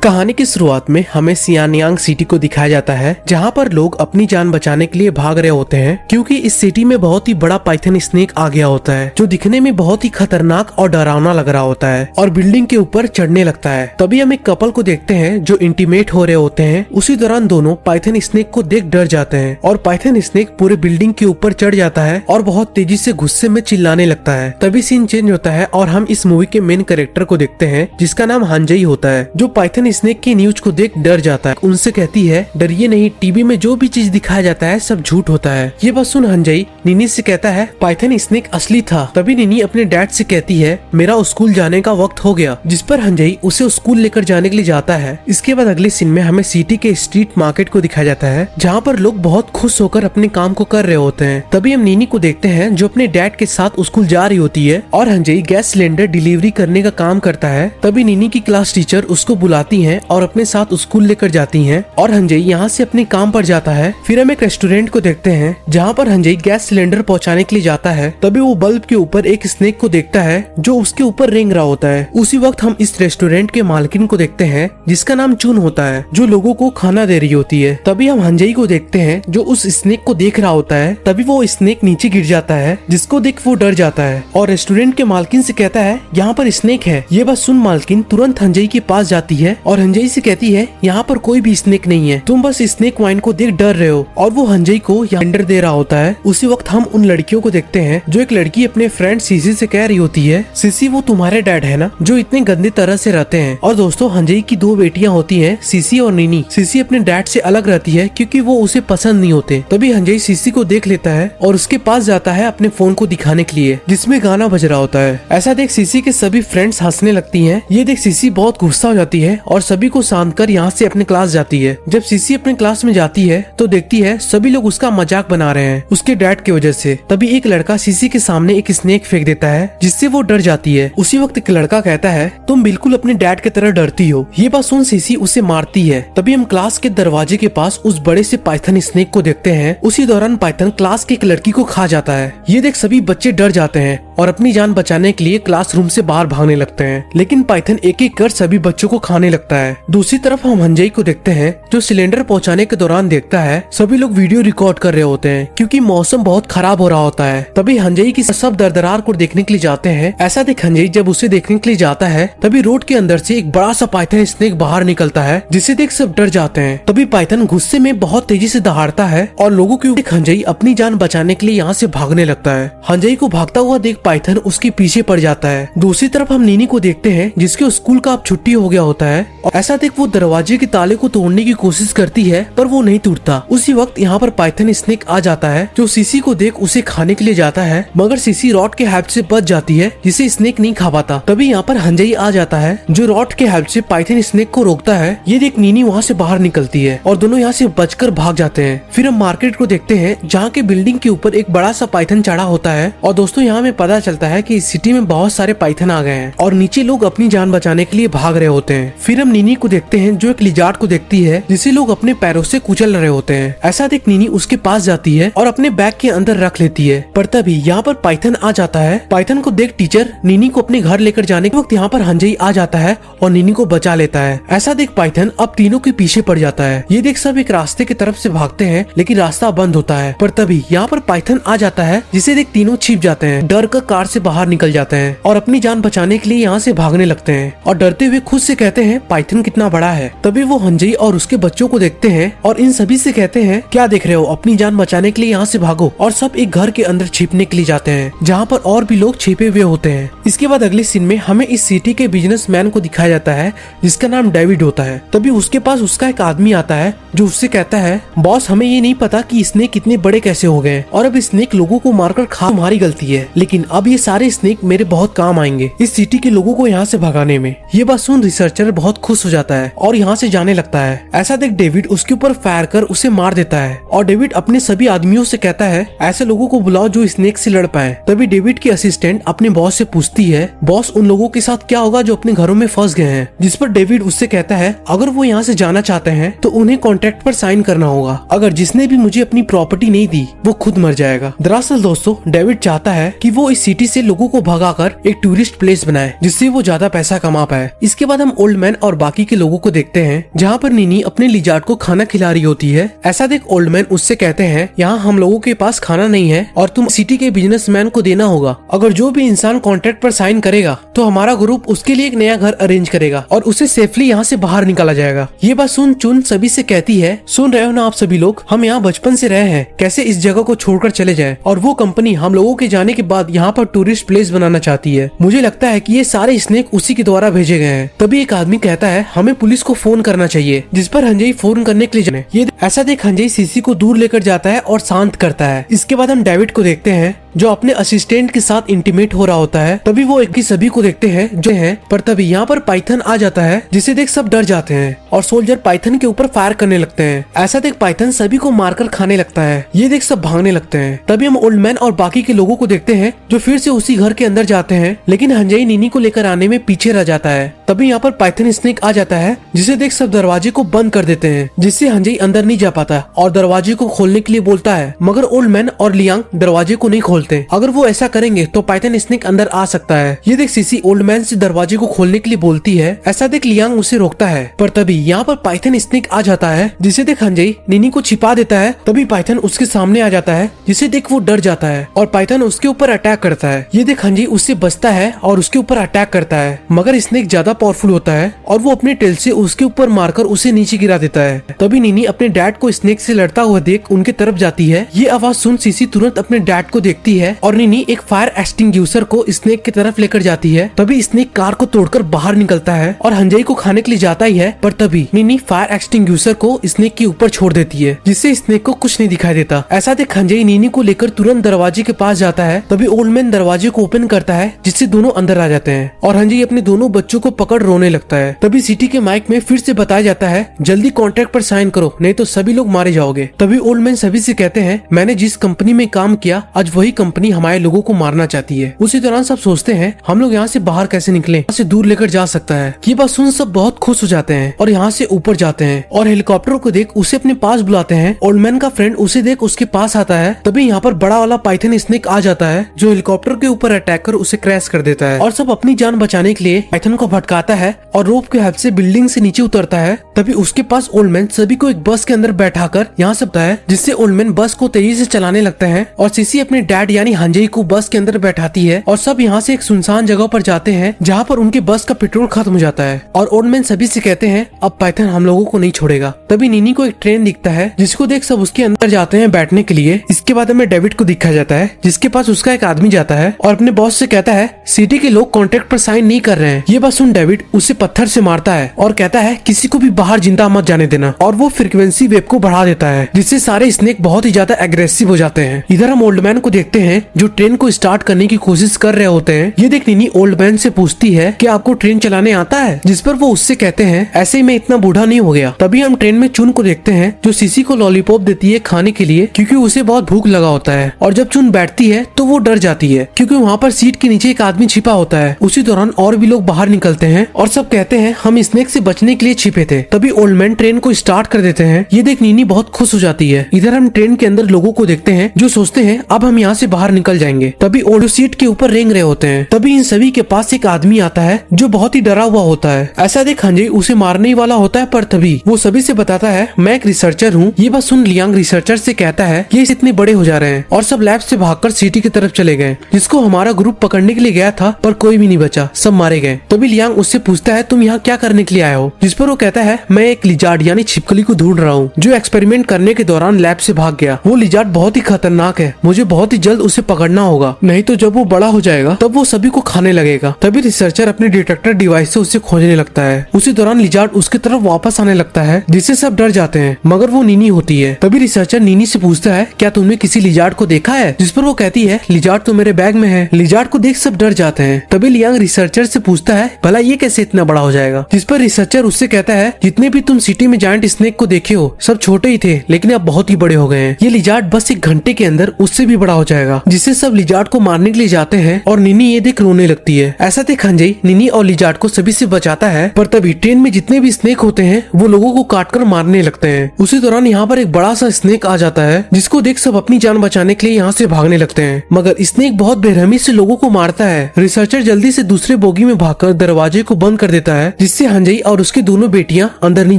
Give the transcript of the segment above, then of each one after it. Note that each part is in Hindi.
कहानी की शुरुआत में हमें सियानियांग सिटी को दिखाया जाता है, जहाँ पर लोग अपनी जान बचाने के लिए भाग रहे होते हैं क्योंकि इस सिटी में बहुत ही बड़ा पाइथन स्नेक आ गया होता है जो दिखने में बहुत ही खतरनाक और डरावना लग रहा होता है और बिल्डिंग के ऊपर चढ़ने लगता है। तभी हम एक कपल को देखते हैं जो इंटीमेट हो रहे होते हैं। उसी दौरान दोनों पाइथन स्नेक को देख डर जाते हैं और पाइथन स्नेक पूरे बिल्डिंग के ऊपर चढ़ जाता है और बहुत तेजी से गुस्से में चिल्लाने लगता है। तभी सीन चेंज होता है और हम इस मूवी के मेन कैरेक्टर को देखते हैं जिसका नाम हांजई होता है, जो पाइथन स्नेक की न्यूज को देख डर जाता है। उनसे कहती है डरिए नहीं, टीवी में जो भी चीज दिखाया जाता है सब झूठ होता है। ये बात सुन हांजई निनी से कहता है पाइथन स्नेक असली था। तभी निनी अपने डैड से कहती है मेरा स्कूल जाने का वक्त हो गया, जिस पर हांजई उसे स्कूल लेकर जाने के लिए जाता है। इसके बाद अगले सीन में हमें सिटी के स्ट्रीट मार्केट को दिखाया जाता है जहाँ पर लोग बहुत खुश होकर अपने काम को कर रहे होते हैं। तभी हम निनी को देखते हैं जो अपने डैड के साथ स्कूल जा रही होती है और हांजई गैस सिलेंडर डिलीवरी करने का काम करता है। तभी निनी की क्लास टीचर उसको बुलाती है और अपने साथ स्कूल लेकर जाती हैं और हांजई यहाँ से अपने काम पर जाता है। फिर हम एक रेस्टोरेंट को देखते हैं जहाँ पर हांजई गैस सिलेंडर पहुँचाने के लिए जाता है। तभी वो बल्ब के ऊपर एक स्नेक को देखता है जो उसके ऊपर रेंग रहा होता है। उसी वक्त हम इस रेस्टोरेंट के मालकिन को देखते हैं जिसका नाम चून होता है, जो लोगों को खाना दे रही होती है। तभी हम हांजई को देखते हैं जो उस स्नेक को देख रहा होता है। तभी वो स्नेक नीचे गिर जाता है जिसको देख वो डर जाता है और रेस्टोरेंट के मालकिन से कहता है यहाँ पर स्नेक है। ये बात सुन मालकिन तुरंत हांजई के पास जाती है और हांजई से कहती है यहाँ पर कोई भी स्नेक नहीं है, तुम बस स्नेक वाइन को देख डर रहे हो। और वो हांजई को टेंडर दे रहा होता है। उसी वक्त हम उन लड़कियों को देखते हैं जो एक लड़की अपने फ्रेंड सीसी से कह रही होती है सीसी वो तुम्हारे डैड है ना जो इतने गंदे तरह से रहते हैं। और दोस्तों हांजई की दो बेटियां होती हैं सीसी और नीनी। सीसी अपने डैड से अलग रहती है क्योंकि वो उसे पसंद नहीं होते। तभी हांजई सीसी को देख लेता है और उसके पास जाता है अपने फोन को दिखाने के लिए जिसमें गाना बज रहा होता है। ऐसा देख सीसी के सभी फ्रेंड्स हंसने लगती हैं। ये देख सीसी बहुत गुस्सा हो जाती है और सभी को शांत कर यहाँ से अपने क्लास जाती है। जब सीसी अपने क्लास में जाती है तो देखती है सभी लोग उसका मजाक बना रहे हैं उसके डैड की वजह से। तभी एक लड़का सीसी के सामने एक स्नेक फेंक देता है जिससे वो डर जाती है। उसी वक्त एक लड़का कहता है तुम बिल्कुल अपने डैड की तरह डरती हो। ये बात सुन सीसी उसे मारती है। तभी हम क्लास के दरवाजे के पास उस बड़े से पाइथन स्नेक को देखते हैं। उसी दौरान पाइथन क्लास की एक लड़की को खा जाता है। ये देख सभी बच्चे डर जाते हैं और अपनी जान बचाने के लिए क्लासरूम से बाहर भागने लगते हैं, लेकिन पाइथन एक एक कर सभी बच्चों को खाने लगता है। दूसरी तरफ हम हांजई को देखते हैं जो सिलेंडर पहुंचाने के दौरान देखता है सभी लोग वीडियो रिकॉर्ड कर रहे होते हैं क्योंकि मौसम बहुत खराब हो रहा होता है। तभी हांजई की सब दरदरार को देखने के लिए जाते हैं। ऐसा देख हांजई जब उसे देखने के लिए जाता है तभी रोड के अंदर से एक बड़ा सा पाइथन स्नेक बाहर निकलता है जिसे देख सब डर जाते हैं। तभी पाइथन गुस्से में बहुत तेजी से दहाड़ता है और लोगों के ऊपर हांजई अपनी जान बचाने के लिए यहाँ से भागने लगता है। हांजई को भागता हुआ देख पाइथन उसके पीछे पड़ जाता है। दूसरी तरफ हम नीनी को देखते हैं जिसके स्कूल का अब छुट्टी हो गया होता है और ऐसा देख वो दरवाजे के ताले को तोड़ने की कोशिश करती है पर वो नहीं टूटता। उसी वक्त यहाँ पर पाइथन स्नेक आ जाता है जो सीसी को देख उसे खाने के लिए जाता है, मगर सीसी रॉड के हेल्प से बच जाती है जिसे स्नेक नहीं खा पाता। तभी यहाँ पर हांजई आ जाता है जो रॉड के हेल्प से पाइथन स्नेक को रोकता है। ये देख नीनी वहाँ से बाहर निकलती है और दोनों यहाँ से बचकर भाग जाते हैं। फिर हम मार्केट को देखते हैं जहाँ के बिल्डिंग के ऊपर एक बड़ा सा पाइथन चढ़ा होता है और दोस्तों यहाँ में पता चलता है कि इस सिटी में बहुत सारे पाइथन आ गए हैं और नीचे लोग अपनी जान बचाने के लिए भाग रहे होते हैं। फिर हम नीनी को देखते हैं जो एक लिजार्ड को देखती है जिसे लोग अपने पैरों से कुचल रहे होते हैं। ऐसा देख नीनी उसके पास जाती है और अपने बैग के अंदर रख लेती है, पर तभी यहाँ पर पाइथन आ जाता है। पाइथन को देख टीचर नीनी को अपने घर लेकर जाने के वक्त यहाँ पर हांजई आ जाता है और नीनी को बचा लेता है। ऐसा देख पाइथन अब तीनों के पीछे पड़ जाता है। ये देख सब एक रास्ते की तरफ से भागते हैं लेकिन रास्ता बंद होता है, पर तभी यहाँ पर पाइथन आ जाता है जिसे देख तीनों छिप जाते हैं, डर कर कार से बाहर निकल जाते हैं और अपनी जान बचाने के लिए यहाँ से भागने लगते हैं और डरते हुए खुद से कहते हैं पाइथन कितना बड़ा है। तभी वो हांजई और उसके बच्चों को देखते हैं और इन सभी से कहते हैं क्या देख रहे हो, अपनी जान बचाने के लिए यहाँ से भागो। और सब एक घर के अंदर छिपने के लिए जाते हैं जहाँ पर और भी लोग छिपे हुए होते हैं। इसके बाद अगले सीन में हमें इस सिटी के बिजनेसमैन को दिखाया जाता है जिसका नाम डेविड होता है। तभी उसके पास उसका एक आदमी आता है जो उससे कहता है बॉस हमें ये नहीं पता कि स्नेक कितने बड़े कैसे हो गए और अब स्नेक लोगों को मारकर खा तुम्हारी गलती है, लेकिन अब ये सारे स्नेक मेरे बहुत काम आएंगे इस सिटी के लोगों को यहाँ से भगाने में। ये बात सुन रिसर्चर बहुत खुश हो जाता है और यहाँ से जाने लगता है। ऐसा देख डेविड उसके ऊपर फायर कर उसे मार देता है और डेविड अपने सभी आदमियों से कहता है ऐसे लोगों को बुलाओ जो स्नेक से लड़ पाए। तभी डेविड की असिस्टेंट अपने बॉस से पूछती है बॉस उन लोगों के साथ क्या होगा जो अपने घरों में फंस गए हैं, जिस पर डेविड उससे कहता है अगर वो यहाँ से जाना चाहते हैं तो उन्हें कॉन्ट्रैक्ट पर साइन करना होगा, अगर जिसने भी मुझे अपनी प्रॉपर्टी नहीं दी वो खुद मर जाएगा। दरअसल दोस्तों डेविड चाहता है कि वो इस सिटी से लोगों को भगाकर एक टूरिस्ट प्लेस बनाए जिससे वो ज्यादा पैसा कमा पाए। इसके बाद हम ओल्ड मैन और बाकी के लोगों को देखते हैं जहाँ पर नीनी अपने लिजार्ड को खाना खिला रही होती है। ऐसा देख ओल्ड मैन उससे कहते हैं यहाँ हम लोगों के पास खाना नहीं है और तुम सिटी के बिजनेसमैन को देना होगा। अगर जो भी इंसान कॉन्ट्रैक्ट पर साइन करेगा तो हमारा ग्रुप उसके लिए एक नया घर अरेंज करेगा और उसे सेफली यहाँ से बाहर निकाला जाएगा। ये बात सुन चुन सभी से कहती है, सुन रहे हो ना आप सभी लोग, हम यहाँ बचपन से रहे हैं, कैसे इस जगह को छोड़कर चले जाएं और वो कंपनी हम लोगों के जाने के बाद यहाँ पर टूरिस्ट प्लेस बनाना चाहती है। मुझे लगता है कि ये सारे स्नेक उसी के द्वारा भेजे गए हैं। तभी एक आदमी कहता है हमें पुलिस को फोन करना चाहिए, जिस पर हंजई फोन करने के लिए जाने। ये ऐसा देख हंजई सीसी को दूर लेकर जाता है और शांत करता है। इसके बाद हम डेविड को देखते हैं जो अपने असिस्टेंट के साथ इंटीमेट हो रहा होता है। तभी वो एक सभी को देखते हैं जो है, पर तभी यहाँ पर पाइथन आ जाता है जिसे देख सब डर जाते हैं और सोल्जर पाइथन के ऊपर फायर करने लगते हैं। ऐसा देख पाइथन सभी को मारकर खाने लगता है। ये देख सब भागने लगते हैं। तभी हम ओल्ड मैन और बाकी के लोगों को देखते हैं जो फिर से उसी घर के अंदर जाते हैं, लेकिन हंजई नीनी को लेकर आने में पीछे रह जाता है। तभी यहाँ पर पाइथन स्नेक आ जाता है जिसे देख सब दरवाजे को बंद कर देते हैं, जिससे हंजई अंदर नहीं जा पाता और दरवाजे को खोलने के लिए बोलता है, मगर ओल्ड मैन और लियांग दरवाजे को नहीं खोलते। अगर वो ऐसा करेंगे तो पाइथन स्नेक अंदर आ सकता है। ये देख सीसी ओल्ड मैन से दरवाजे को खोलने के लिए बोलती है। ऐसा देख लियांग उसे रोकता है, पर तभी यहाँ पर पाइथन स्नेक आ जाता है जिसे देख हंजई नीनी को छिपा देता है। तभी पाइथन उसके सामने आ जाता है जिसे देख वो डर जाता है और पाइथन उसके ऊपर अटैक करता है। ये देख हंजई उससे बचता है और उसके ऊपर अटैक करता है, मगर स्नेक ज्यादा पावरफुल होता है और वो अपने टेल से उसके ऊपर मारकर उसे नीचे गिरा देता है। तभी नीनी अपने डैड को स्नेक से लड़ता हुआ देख उनके तरफ जाती है। ये आवाज सुन सीसी तुरंत अपने डैड को देखती है और नीनी एक फायर एक्सटिंग्विशर को स्नेक की तरफ लेकर जाती है। तभी स्नेक कार को तोड़कर बाहर निकलता है और हंजई को खाने के लिए जाता ही है, पर तभी नीनी फायर एक्सटिंग्विशर को स्नेक के ऊपर छोड़ देती है, जिससे स्नेक को कुछ नहीं दिखाई देता। ऐसा देख हंजई नीनी को लेकर तुरंत दरवाजे के पास जाता है। तभी ओल्ड मैन दरवाजे को ओपन करता है जिससे दोनों अंदर आ जाते हैं और हंजई अपने दोनों बच्चों को पकड़ रोने लगता है। तभी सिटी के माइक में फिर से बताया जाता है, जल्दी कॉन्ट्रैक्ट पर साइन करो नहीं तो सभी लोग मारे जाओगे। तभी ओल्ड मैन सभी से कहते हैं, मैंने जिस कंपनी में काम किया आज वही कंपनी हमारे लोगों को मारना चाहती है। उसी दौरान सब सोचते हैं हम लोग यहाँ से बाहर कैसे निकले, यहाँ से दूर लेकर जा सकता है। ये बात सुन सब बहुत खुश हो जाते हैं और यहाँ से ऊपर जाते हैं और हेलीकॉप्टर को देख उसे अपने पास बुलाते हैं। ओल्ड मैन का फ्रेंड उसे देख उसके पास आता है। तभी यहाँ पर बड़ा वाला पाइथन स्नेक आ जाता है जो हेलीकॉप्टर के ऊपर अटैक कर उसे क्रैश कर देता है और सब अपनी जान बचाने के लिए पाइथन को भटकाता है और रोप के हेल्प से बिल्डिंग से नीचे उतरता है। तभी उसके पास ओल्ड मैन सभी को एक बस के अंदर बैठाकर यहाँ से है, जिससे ओल्ड मैन बस को तेजी से चलाने लगते हैं और सीसी अपने डैड यानी हंजई को बस के अंदर बैठाती है और सब यहाँ से एक सुनसान जगह पर जाते हैं जहाँ पर उनके बस का पेट्रोल खत्म हो जाता है और ओल्ड मैन सभी से कहते हैं अब पाइथन हम लोगों को नहीं छोड़ेगा। तभी नीनी को एक ट्रेन दिखता है जिसको देख सब उसके अंदर जाते हैं बैठने के लिए। इसके बाद हमें डेविड को दिखाया जाता है जिसके पास उसका एक आदमी जाता है और अपने बॉस से कहता है सिटी के लोग कॉन्ट्रैक्ट पर साइन नहीं कर रहे हैं। ये बात सुन डेविड उसे पत्थर से मारता है और कहता है किसी को भी बाहर जिंदा मत जाने देना और वो फ्रीक्वेंसी वेव को बढ़ा देता है जिससे सारे स्नेक बहुत ही ज्यादा एग्रेसिव हो जाते हैं। इधर हम ओल्ड मैन को देखते हैं जो ट्रेन को स्टार्ट करने की कोशिश कर रहे होते हैं। ये देख नीनी ओल्ड मैन से पूछती है कि आपको ट्रेन चलाने आता है, जिस पर वो उससे कहते हैं ऐसे ही मैं इतना बूढ़ा नहीं हो गया। तभी हम ट्रेन में चुन को देखते हैं जो सीसी को लॉलीपॉप देती है खाने के लिए क्योंकि उसे बहुत भूख लगा होता है और जब चुन बैठती है तो वो डर जाती है क्योंकि वहाँ पर सीट के नीचे एक आदमी छिपा होता है। उसी दौरान और भी लोग बाहर निकलते हैं और सब कहते हैं हम स्नेक से बचने के लिए छिपे थे। तभी ओल्ड मैन ट्रेन को स्टार्ट कर देते हैं। ये देख नीनी बहुत खुश हो जाती है। इधर हम ट्रेन के अंदर लोगों को देखते हैं जो सोचते हैं अब हम यहाँ से बाहर निकल जाएंगे। तभी ओल्ड सीट के ऊपर रेंग रहे होते हैं। तभी इन सभी के पास एक आदमी आता है जो बहुत ही डरा हुआ होता है। ऐसा देख हंजई उसे मारने ही वाला होता है, पर तभी वो सभी से बताता है मैं एक रिसर्चर हूँ। ये बात सुन लियांग रिसर्चर से कहता है ये इतने बड़े हो जा रहे हैं और सब लैब से भागकर सिटी की तरफ चले गए जिसको हमारा ग्रुप पकड़ने के लिए गया था, पर कोई भी नहीं बचा, सब मारे गए। तभी लियांग उससे पूछता है तुम यहाँ क्या करने के लिए आए हो, जिस पर वो कहता है मैं एक लिजार्ड यानी छिपकली को ढूंढ रहा हूँ जो एक्सपेरिमेंट करने के दौरान लैब से भाग गया। वो लिजार्ड बहुत ही खतरनाक है, मुझे बहुत ही जल्द उसे पकड़ना होगा, नहीं तो जब वो बड़ा हो जाएगा तब वो सभी को खाने लगेगा। तभी रिसर्चर अपने डिटेक्टर डिवाइस से उसे खोजने लगता है। उसी दौरान लिजार्ड उसके तरफ वापस आने लगता है जिससे सब डर जाते हैं, मगर वो नीनी होती है। तभी रिसर्चर नीनी से पूछता है क्या तुमने किसी लिजार्ड को देखा है, जिस पर वो कहती है लिजार्ड तो मेरे बैग में है। लिजार्ड को देख सब डर जाते हैं। तभी लियांग रिसर्चर से पूछता है भला ये कैसे इतना बड़ा हो जाएगा, जिस पर रिसर्चर उससे कहता है जितने भी तुम सिटी में जायंट स्नेक को देखे हो सब छोटे ही थे लेकिन अब बहुत ही बड़े हो गए हैं। ये लिजार्ड बस एक घंटे के अंदर उससे भी बड़ा हो जाएगा। जाएगा, जिससे सब लिजार्ड को मारने के लिए जाते हैं और निनी ये देख रोने लगती है। ऐसा देख हंजई निनी और लिजार्ड को सभी से बचाता है, पर तभी ट्रेन में जितने भी स्नेक होते हैं वो लोगों को काटकर मारने लगते हैं। उसी दौरान यहाँ पर एक बड़ा सा स्नेक आ जाता है, जिसको देख सब अपनी जान बचाने के लिए यहाँ से भागने लगते हैं, मगर स्नेक बहुत बेरहमी से लोगों को मारता है। रिसर्चर जल्दी से दूसरे बोगी में भागकर दरवाजे को बंद कर देता है, जिससे हंजई और उसकी दोनों बेटियां अंदर नहीं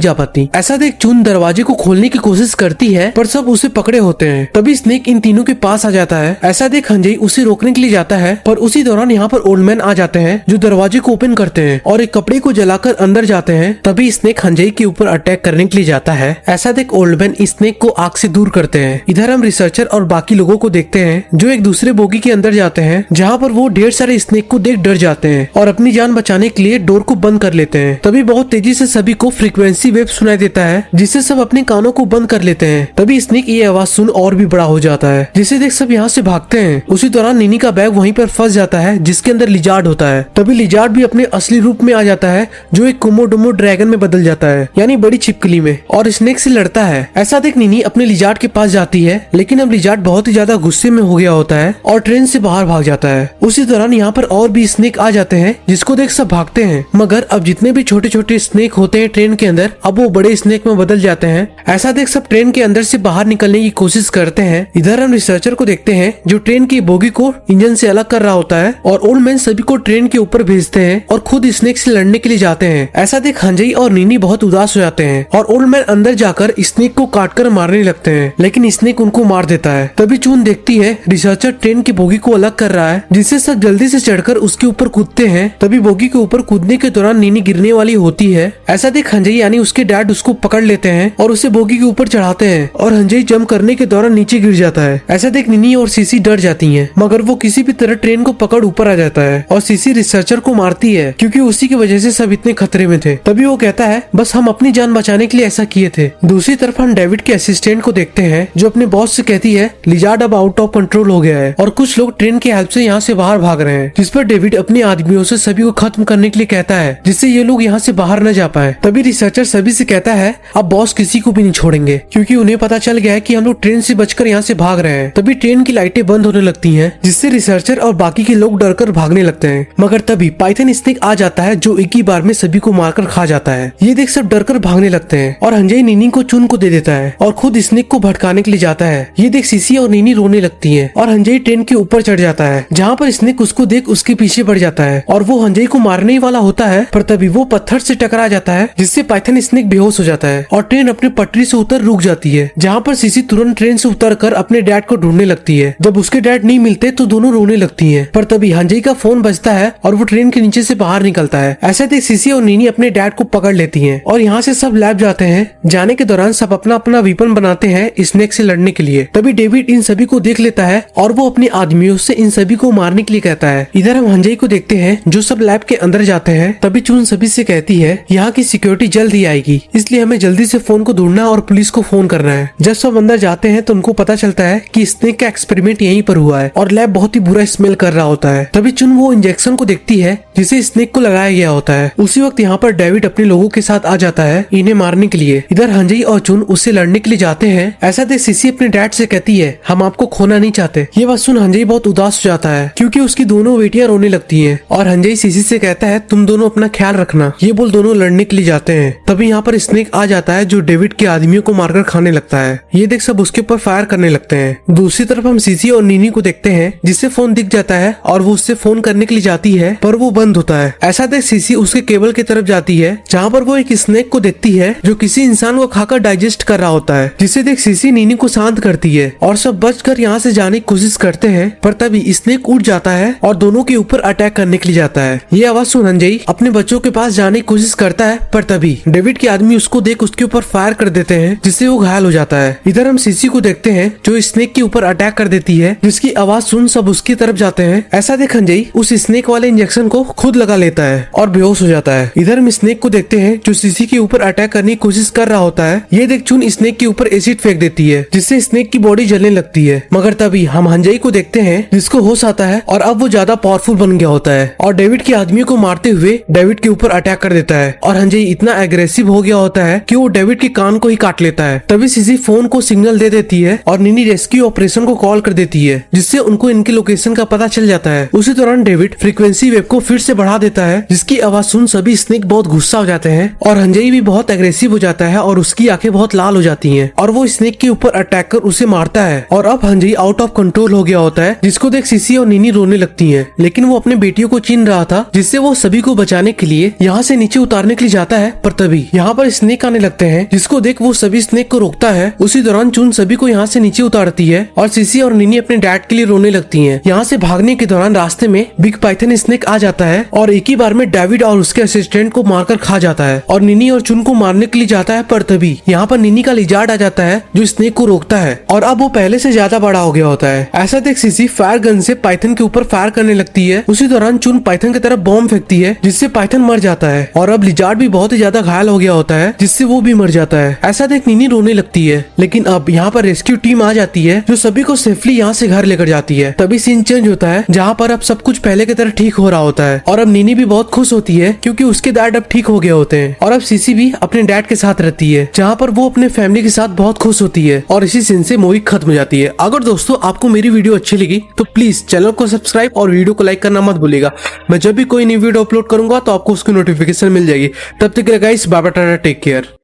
जा पाती। ऐसा देख चुन दरवाजे को खोलने की कोशिश करती है, पर सब उसे पकड़े होते हैं। तभी स्नेक इन तीनों के पास आ जाता है। ऐसा देख हंजई उसे रोकने के लिए जाता है, पर उसी दौरान यहाँ पर ओल्ड मैन आ जाते हैं, जो दरवाजे को ओपन करते हैं और एक कपड़े को जलाकर अंदर जाते हैं। तभी स्नेक हंजई के ऊपर अटैक करने के लिए जाता है। ऐसा देख ओल्ड मैन स्नेक को आग से दूर करते हैं। इधर हम रिसर्चर और बाकी लोगों को देखते हैं, जो एक दूसरे बोगी के अंदर जाते हैं, जहाँ पर वो ढेर सारे स्नेक को देख डर जाते हैं और अपनी जान बचाने के लिए डोर को बंद कर लेते हैं। तभी बहुत तेजी से सभी को फ्रीक्वेंसी वेव सुनाई देता है, जिससे सब अपने कानों को बंद कर लेते हैं। तभी स्नेक ये आवाज सुन और भी बड़ा हो जाता है, जिसे देख सब यहाँ से भागते हैं। उसी दौरान निनी का बैग वहीं पर फंस जाता है, जिसके अंदर लिजार्ड होता है। तभी लिजार्ड भी अपने असली रूप में आ जाता है, जो एक कोमोडोमो ड्रैगन में बदल जाता है, यानी बड़ी छिपकली में, और स्नेक से लड़ता है। ऐसा देख निनी अपने लिजार्ड के पास जाती है, लेकिन अब लिजार्ड बहुत ही ज्यादा गुस्से में हो गया होता है और ट्रेन से बाहर भाग जाता है। उसी दौरान यहाँ पर और भी स्नेक आ जाते हैं, जिसको देख सब भागते हैं, मगर अब जितने भी छोटे छोटे स्नेक होते हैं ट्रेन के अंदर, अब वो बड़े स्नेक में बदल जाते हैं। ऐसा देख सब ट्रेन के अंदर से बाहर निकलने की कोशिश करते हैं। इधर हम रिसर्चर को देखते हैं, जो ट्रेन की बोगी को इंजन से अलग कर रहा होता है, और ओल्ड मैन सभी को ट्रेन के ऊपर भेजते हैं और खुद स्नेक से लड़ने के लिए जाते हैं। ऐसा देख हंजई और निनी बहुत उदास हो जाते हैं और ओल्ड मैन अंदर जाकर स्नेक को काटकर मारने लगते हैं, लेकिन स्नेक उनको मार देता है। तभी चून देखती है रिसर्चर ट्रेन की बोगी को अलग कर रहा है, जिससे सब जल्दी से चढ़कर उसके ऊपर कूदते हैं। तभी बोगी के ऊपर कूदने के दौरान निनी गिरने वाली होती है। ऐसा देख हंजई यानी उसके डैड उसको पकड़ लेते हैं और उसे बोगी के ऊपर चढ़ाते हैं, और हंजई जंप करने के दौरान नीचे गिर जाता है। ऐसा देख निनी और सीसी डर जाती हैं, मगर वो किसी भी तरह ट्रेन को पकड़ ऊपर आ जाता है और सीसी रिसर्चर को मारती है, क्योंकि उसी की वजह से सब इतने खतरे में थे। तभी वो कहता है बस हम अपनी जान बचाने के लिए ऐसा किए थे। दूसरी तरफ हम डेविड के असिस्टेंट को देखते हैं, जो अपने बॉस से कहती है लिजार्ड अब आउट ऑफ कंट्रोल हो गया है और कुछ लोग ट्रेन की हेल्प से यहाँ से बाहर भाग रहे हैं, जिस पर डेविड अपने आदमियों से सभी को खत्म करने के लिए कहता है, जिससे ये लोग यहाँ से बाहर न जा पाए। तभी रिसर्चर सभी से कहता है अब बॉस किसी को भी नहीं छोड़ेंगे, क्योंकि उन्हें पता चल गया है कि हम लोग ट्रेन से बचकर यहाँ से भाग रहे हैं। तभी ट्रेन की लाइटें बंद होने लगती हैं, जिससे रिसर्चर और बाकी के लोग डरकर भागने लगते हैं। मगर तभी पाइथन स्नेक आ जाता है, जो एक ही बार में सभी को मारकर खा जाता है। ये देख सब डरकर भागने लगते हैं और हंजई निनी को चुन को दे देता है और खुद स्नेक को भटकाने के लिए जाता है। ये देख सीसी और निनी रोने लगती है और हंजई ट्रेन के ऊपर चढ़ जाता है, जहाँ पर स्नेक उसको देख उसके पीछे बढ़ जाता है और वो हंजई को मारने ही वाला होता है, पर तभी वो पत्थर से टकरा जाता है, जिससे पाइथन स्नेक बेहोश हो जाता है और ट्रेन अपने पटरी से उतर रुक जाती है। जहाँ पर सीसी तुरंत ट्रेन से उतरकर अपने डैड को ढूंढने लगती है। जब उसके डैड नहीं मिलते तो दोनों रोने लगती हैं, पर तभी हंजई का फोन बजता है और वो ट्रेन के नीचे से बाहर निकलता है। ऐसे देख सीसी और नीनी अपने डैड को पकड़ लेती हैं और यहाँ से सब लैब जाते हैं। जाने के दौरान सब अपना अपना वेपन बनाते हैं स्नेक से लड़ने के लिए। तभी डेविड इन सभी को देख लेता है और वो अपने आदमियों से इन सभी को मारने के लिए कहता है। इधर हम हंजई को देखते हैं, जो सब लैब के अंदर जाते हैं। तभी चून सभी से कहती है यहाँ की सिक्योरिटी जल्द ही आएगी, इसलिए हमें जल्दी से फोन को ढूंढना और पुलिस को फोन करना है। जब सब अंदर जाते हैं तो उनको पता चलता है कि स्नेक का एक्सपेरिमेंट यहीं पर हुआ है और लैब बहुत ही बुरा स्मेल कर रहा होता है। तभी चुन वो इंजेक्शन को देखती है जिसे स्नेक को लगाया गया होता है। उसी वक्त यहाँ पर डेविड अपने लोगों के साथ आ जाता है इन्हें मारने के लिए। इधर हंजई और चुन उससे लड़ने के लिए जाते हैं। ऐसा देख सीसी अपने डैड से कहती है हम आपको खोना नहीं चाहते। ये बात सुन हंजई बहुत उदास हो जाता है, क्योंकि उसकी दोनों बेटियां रोने लगती हैं और हंजई सीसी से कहता है तुम दोनों अपना ख्याल रखना। ये बोल दोनों लड़ने के लिए जाते हैं। तभी यहाँ पर स्नेक आ जाता है, जो डेविड के आदमियों को मारकर खाने लगता है। ये देख सब उसके ऊपर फायर करने लगते हैं। दूसरी तरफ हम सीसी और नीनी को देखते हैं, जिससे फोन दिख जाता है और वो उससे फोन करने के लिए जाती है, पर वो बंद होता है। ऐसा देख सीसी उसके केबल की तरफ जाती है, जहाँ पर वो एक स्नेक को देखती है जो किसी इंसान को खाकर डाइजेस्ट कर रहा होता है। जिसे देख सीसी नीनी को शांत करती है और सब बचकर यहाँ से जाने की कोशिश करते हैं, पर तभी स्नेक उठ जाता है और दोनों के ऊपर अटैक करने के लिए जाता है। ये आवाज सुन हंजई अपने बच्चों के पास जाने की कोशिश करता है, पर तभी डेविड के आदमी उसको देख उसके ऊपर फायर कर देते हैं, जिससे वो घायल हो जाता है। इधर हम सीसी को देखते हैं, जो स्नेक के ऊपर अटैक कर देती है, जिसकी आवाज सुन सब उसकी तरफ जाते हैं। ऐसा देख हंजई उस स्नेक वाले इंजेक्शन को खुद लगा लेता है और बेहोश हो जाता है। इधर हम स्नेक को देखते हैं, जो सीसी के ऊपर अटैक करने की कोशिश कर रहा होता है। ये देख चुन स्नेक के ऊपर एसिड फेंक देती है, जिससे स्नेक की बॉडी जलने लगती है। मगर तभी हम हंजई को देखते हैं, जिसको होश आता है और अब वो ज्यादा पावरफुल बन गया होता है और डेविड के आदमियों को मारते हुए डेविड के ऊपर अटैक कर देता है। और हंजई इतना एग्रेसिव हो गया होता है कि वो डेविड के कान को ही काट लेता है। तभी सीसी फोन को सिग्नल दे देती है और नीनी रेस्क्यू ऑपरेशन को कॉल कर देती है, जिससे उनको इनके लोकेशन का पता चल जाता है। उसी दौरान डेविड फ्रीक्वेंसी वेव को फिर से बढ़ा देता है, जिसकी आवाज सुन सभी स्नेक बहुत गुस्सा हो जाते हैं और हंजई भी बहुत एग्रेसिव हो जाता है और उसकी आंखें बहुत लाल हो जाती हैं और वो स्नेक के ऊपर अटैक कर उसे मारता है। और अब हंजई आउट ऑफ कंट्रोल हो गया होता है, जिसको देख सीसी और नीनी रोने लगती हैं। लेकिन वो अपने बेटियों को छीन रहा था, जिससे वो सभी को बचाने के लिए यहाँ से नीचे उतारने के लिए जाता है। पर तभी यहाँ पर स्नेक आने लगते हैं, जिसको देख वो सभी स्नेक को रोकता है। उसी दौरान चुन सभी को यहाँ से नीचे उतारती है और सीसी और नीनी अपने डैड के लिए रोने लगती हैं। यहाँ से भागने के दौरान रास्ते में बिग पाइथन स्नेक आ जाता है और एक ही बार में डेविड और उसके असिस्टेंट को मारकर खा जाता है और नीनी और चुन को मारने के लिए जाता है। पर तभी यहाँ पर नीनी का लिजार्ड आ जाता है, जो स्नेक को रोकता है और अब वो पहले से ज्यादा बड़ा हो गया होता है। ऐसा देख सीसी फायर गन से पाइथन के ऊपर फायर करने लगती है। उसी दौरान चुन पाइथन की तरफ बॉम्ब फेंकती है, जिससे पाइथन मर जाता है और अब लिजार्ड भी बहुत ही ज्यादा घायल हो गया होता है, जिससे वो भी मर जाता है। ऐसा देख नीनी रोने लगती है। लेकिन अब यहाँ पर रेस्क्यू टीम आ जाती है, जो सभी को सेफली यहाँ से घर लेकर जाती है। तभी सीन चेंज होता है, जहाँ पर अब सब कुछ पहले की तरह ठीक हो रहा होता है और अब नीनी भी बहुत खुश होती है, क्योंकि उसके डैड अब ठीक हो गए होते हैं। और अब सीसी भी अपने डैड के साथ रहती है, जहाँ पर वो अपने फैमिली के साथ बहुत खुश होती है और इसी सीन से मूवी खत्म हो जाती है। अगर दोस्तों आपको मेरी वीडियो अच्छी लगी तो प्लीज चैनल को सब्सक्राइब और वीडियो को लाइक करना मत भूलिएगा। मैं जब भी कोई नई वीडियो अपलोड करूंगा तो आपको उसकी नोटिफिकेशन मिल जाएगी। तब तक guys, bye bye, tata, take care.